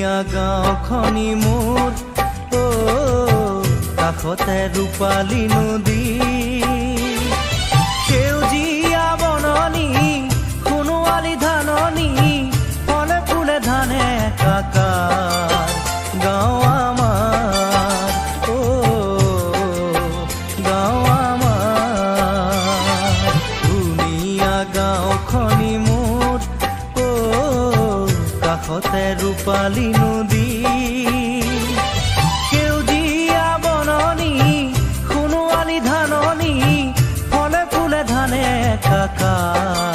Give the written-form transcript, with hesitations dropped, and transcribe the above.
ধুনীয়া গাঁওখনি মোৰ কাষতে ৰূপালী নদী সেউজীয়া বননি সোণোৱালী ধাননি ফলে ফুলে ধানে একাকাৰ গাঁও আমাৰ গাঁও আমাৰ ধুনীয়া গাঁওখনি মোৰ কাষতে ৰূপালী নদী সেউজীয়া বননি সোণোৱালী ধাননি ফলে ফুলে ধানে একাকাৰ